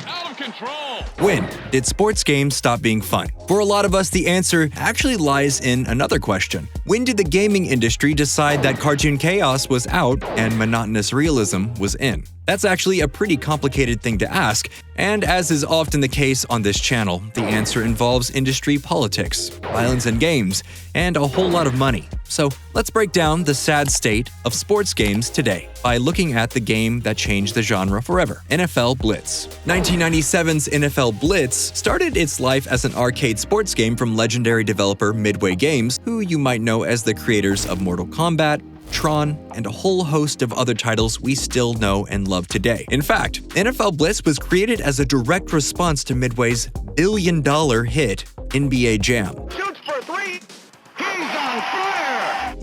Out of control. When did sports games stop being fun? For a lot of us, the answer actually lies in another question. When did the gaming industry decide that cartoon chaos was out and monotonous realism was in? That's actually a pretty complicated thing to ask, and as is often the case on this channel, the answer involves industry politics, violence in games, and a whole lot of money. So let's break down the sad state of sports games today by looking at the game that changed the genre forever, NFL Blitz. 1997's NFL Blitz started its life as an arcade sports game from legendary developer Midway Games, who you might know as the creators of Mortal Kombat, Tron, and a whole host of other titles we still know and love today. In fact, NFL Blitz was created as a direct response to Midway's billion-dollar hit, NBA Jam. Shoots for three. He's on fire.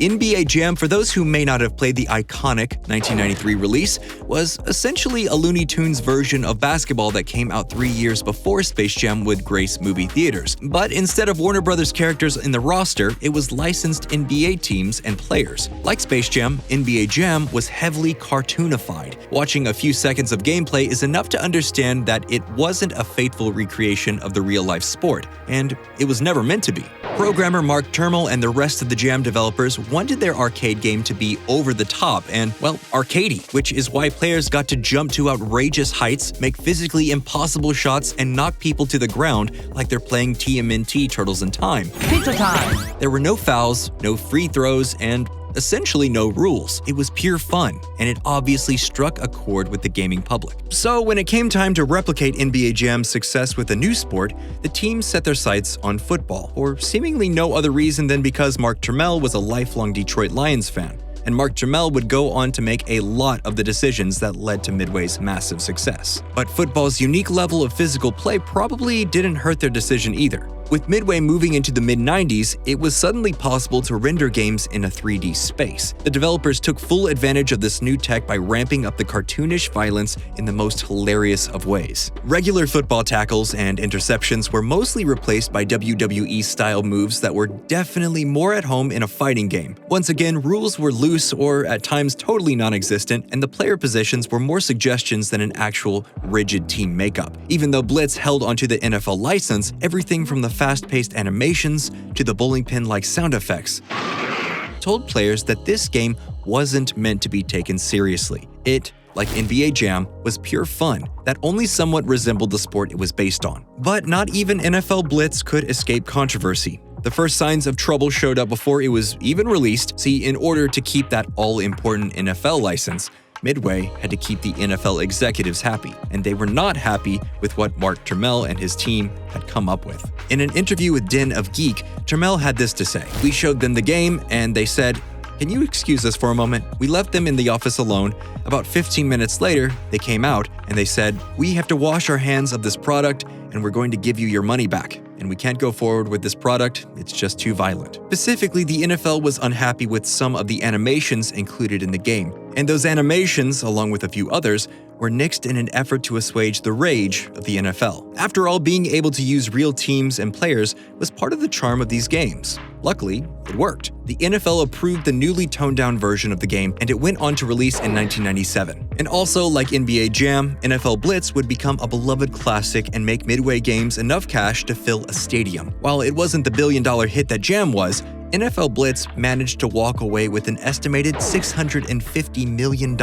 NBA Jam, for those who may not have played the iconic 1993 release, was essentially a Looney Tunes version of basketball that came out 3 years before Space Jam would grace movie theaters. But instead of Warner Brothers characters in the roster, it was licensed NBA teams and players. Like Space Jam, NBA Jam was heavily cartoonified. Watching a few seconds of gameplay is enough to understand that it wasn't a faithful recreation of the real-life sport, and it was never meant to be. Programmer Mark Turmel and the rest of the Jam developers wanted their arcade game to be over the top and, well, arcadey, which is why players got to jump to outrageous heights, make physically impossible shots, and knock people to the ground like they're playing TMNT Turtles in Time. Pizza time! There were no fouls, no free throws, and essentially no rules. It was pure fun, and it obviously struck a chord with the gaming public. So when it came time to replicate NBA Jam's success with a new sport, the team set their sights on football, for seemingly no other reason than because Mark Turmel was a lifelong Detroit Lions fan. And Mark Turmel would go on to make a lot of the decisions that led to Midway's massive success. But football's unique level of physical play probably didn't hurt their decision either. With Midway moving into the mid-90s, it was suddenly possible to render games in a 3D space. The developers took full advantage of this new tech by ramping up the cartoonish violence in the most hilarious of ways. Regular football tackles and interceptions were mostly replaced by WWE-style moves that were definitely more at home in a fighting game. Once again, rules were loose or at times totally non-existent, and the player positions were more suggestions than an actual rigid team makeup. Even though Blitz held onto the NFL license, everything from the fast-paced animations to the bowling pin-like sound effects told players that this game wasn't meant to be taken seriously. It, like NBA Jam, was pure fun that only somewhat resembled the sport it was based on. But not even NFL Blitz could escape controversy. The first signs of trouble showed up before it was even released. See, in order to keep that all-important NFL license, Midway had to keep the NFL executives happy, and they were not happy with what Mark Turmel and his team had come up with. In an interview with Den of Geek, Turmel had this to say: "We showed them the game, and they said, 'Can you excuse us for a moment?' We left them in the office alone. About 15 minutes later, they came out, and they said, 'We have to wash our hands of this product, and we're going to give you your money back. And we can't go forward with this product, it's just too violent.'" Specifically, the NFL was unhappy with some of the animations included in the game, and those animations, along with a few others, were nixed in an effort to assuage the rage of the NFL. After all, being able to use real teams and players was part of the charm of these games. Luckily, it worked. The NFL approved the newly toned-down version of the game, and it went on to release in 1997. And also, like NBA Jam, NFL Blitz would become a beloved classic and make Midway Games enough cash to fill a stadium. While it wasn't the billion-dollar hit that Jam was, NFL Blitz managed to walk away with an estimated $650 million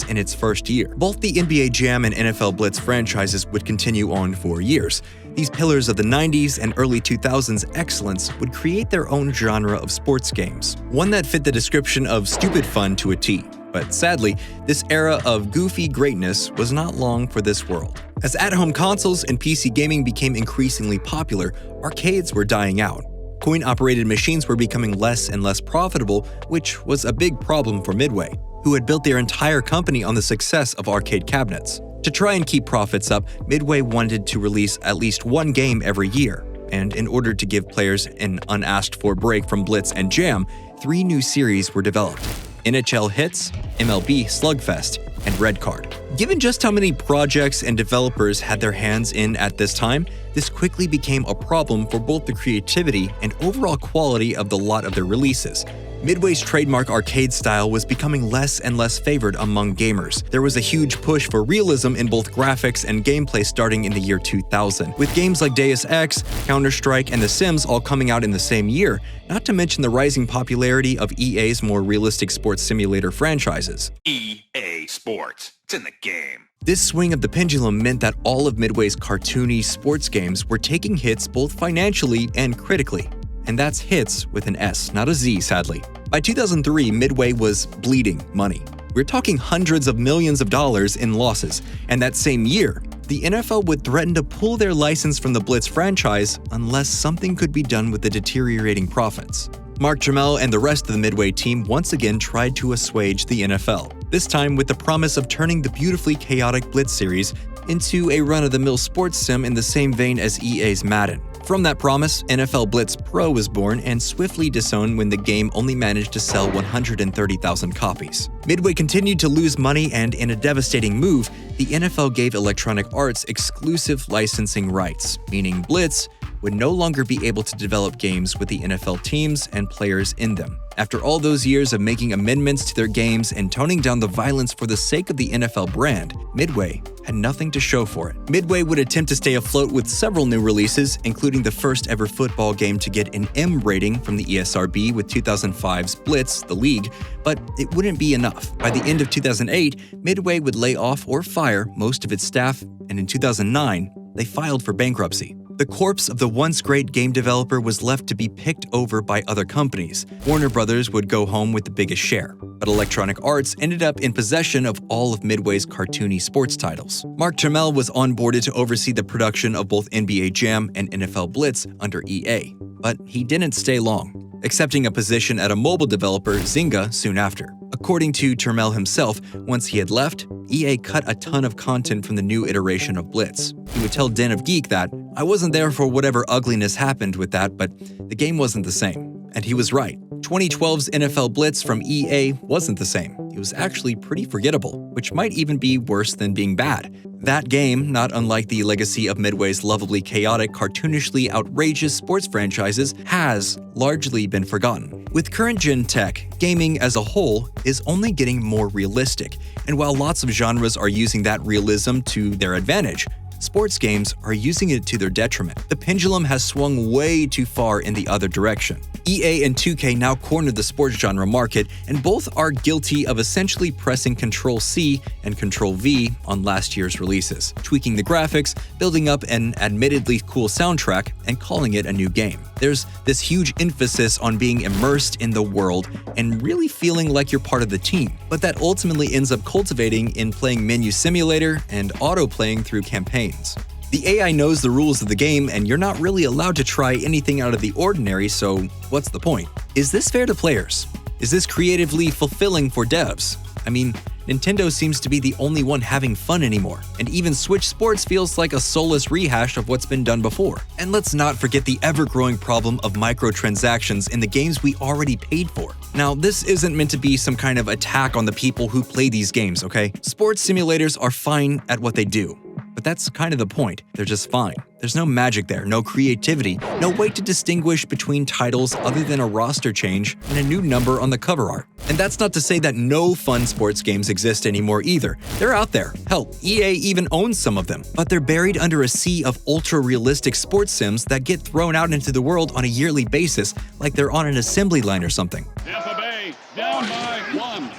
in its first year. Both the NBA Jam and NFL Blitz franchises would continue on for years. These pillars of the 90s and early 2000s excellence would create their own genre of sports games, one that fit the description of stupid fun to a T. But sadly, this era of goofy greatness was not long for this world. As at-home consoles and PC gaming became increasingly popular, arcades were dying out. Coin-operated machines were becoming less and less profitable, which was a big problem for Midway, who had built their entire company on the success of arcade cabinets. To try and keep profits up, Midway wanted to release at least one game every year, and in order to give players an unasked-for break from Blitz and Jam, 3 new series were developed: NHL Hits, MLB Slugfest, and Red Card. Given just how many projects and developers had their hands in at this time, this quickly became a problem for both the creativity and overall quality of the lot of their releases. Midway's trademark arcade style was becoming less and less favored among gamers. There was a huge push for realism in both graphics and gameplay starting in the year 2000, with games like Deus Ex, Counter-Strike, and The Sims all coming out in the same year, not to mention the rising popularity of EA's more realistic sports simulator franchises. EA Sports. It's in the game. This swing of the pendulum meant that all of Midway's cartoony sports games were taking hits both financially and critically. And that's hits with an S, not a Z, sadly. By 2003, Midway was bleeding money. We're talking hundreds of millions of dollars in losses. And that same year, the NFL would threaten to pull their license from the Blitz franchise unless something could be done with the deteriorating profits. Mark Jamel and the rest of the Midway team once again tried to assuage the NFL, this time with the promise of turning the beautifully chaotic Blitz series into a run-of-the-mill sports sim in the same vein as EA's Madden. From that promise, NFL Blitz Pro was born and swiftly disowned when the game only managed to sell 130,000 copies. Midway continued to lose money, and in a devastating move, the NFL gave Electronic Arts exclusive licensing rights, meaning Blitz would no longer be able to develop games with the NFL teams and players in them. After all those years of making amendments to their games and toning down the violence for the sake of the NFL brand, Midway had nothing to show for it. Midway would attempt to stay afloat with several new releases, including the first ever football game to get an M rating from the ESRB with 2005's Blitz, the league, but it wouldn't be enough. By the end of 2008, Midway would lay off or fire most of its staff, and in 2009, they filed for bankruptcy. The corpse of the once great game developer was left to be picked over by other companies. Warner Brothers would go home with the biggest share, but Electronic Arts ended up in possession of all of Midway's cartoony sports titles. Mark Jamel was onboarded to oversee the production of both NBA Jam and NFL Blitz under EA, but he didn't stay long, accepting a position at a mobile developer, Zynga, soon after. According to Turmel himself, once he had left, EA cut a ton of content from the new iteration of Blitz. He would tell Den of Geek that, "I wasn't there for whatever ugliness happened with that, but the game wasn't the same." And he was right. 2012's NFL Blitz from EA wasn't the same. It was actually pretty forgettable, which might even be worse than being bad. That game, not unlike the legacy of Midway's lovably chaotic, cartoonishly outrageous sports franchises, has largely been forgotten. With current-gen tech, gaming as a whole is only getting more realistic, and while lots of genres are using that realism to their advantage, sports games are using it to their detriment. The pendulum has swung way too far in the other direction. EA and 2K now corner the sports genre market, and both are guilty of essentially pressing Ctrl-C and Ctrl-V on last year's releases, tweaking the graphics, building up an admittedly cool soundtrack, and calling it a new game. There's this huge emphasis on being immersed in the world and really feeling like you're part of the team, but that ultimately ends up cultivating in playing menu simulator and auto-playing through campaigns. The AI knows the rules of the game, and you're not really allowed to try anything out of the ordinary, so what's the point? Is this fair to players? Is this creatively fulfilling for devs? I mean, Nintendo seems to be the only one having fun anymore, and even Switch Sports feels like a soulless rehash of what's been done before. And let's not forget the ever-growing problem of microtransactions in the games we already paid for. Now, this isn't meant to be some kind of attack on the people who play these games, okay? Sports simulators are fine at what they do. But that's kind of the point. They're just fine. There's no magic there, no creativity, no way to distinguish between titles other than a roster change and a new number on the cover art. And that's not to say that no fun sports games exist anymore either. They're out there. Hell, EA even owns some of them. But they're buried under a sea of ultra-realistic sports sims that get thrown out into the world on a yearly basis like they're on an assembly line or something. Tampa Bay down by 1.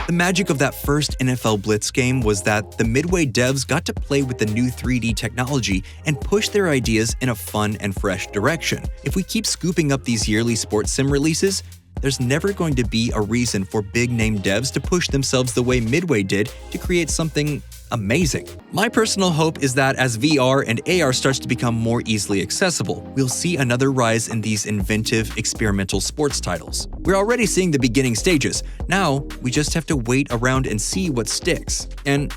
The magic of that first NFL Blitz game was that the Midway devs got to play with the new 3D technology and push their ideas in a fun and fresh direction. If we keep scooping up these yearly sports sim releases, there's never going to be a reason for big-name devs to push themselves the way Midway did to create something amazing. My personal hope is that as VR and AR starts to become more easily accessible, we'll see another rise in these inventive, experimental sports titles. We're already seeing the beginning stages. Now, we just have to wait around and see what sticks. And,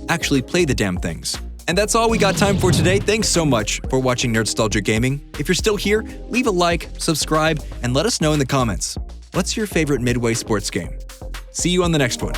actually play the damn things. And that's all we got time for today. Thanks so much for watching Nerdstalgic Gaming. If you're still here, leave a like, subscribe, and let us know in the comments. What's your favorite Midway sports game? See you on the next one.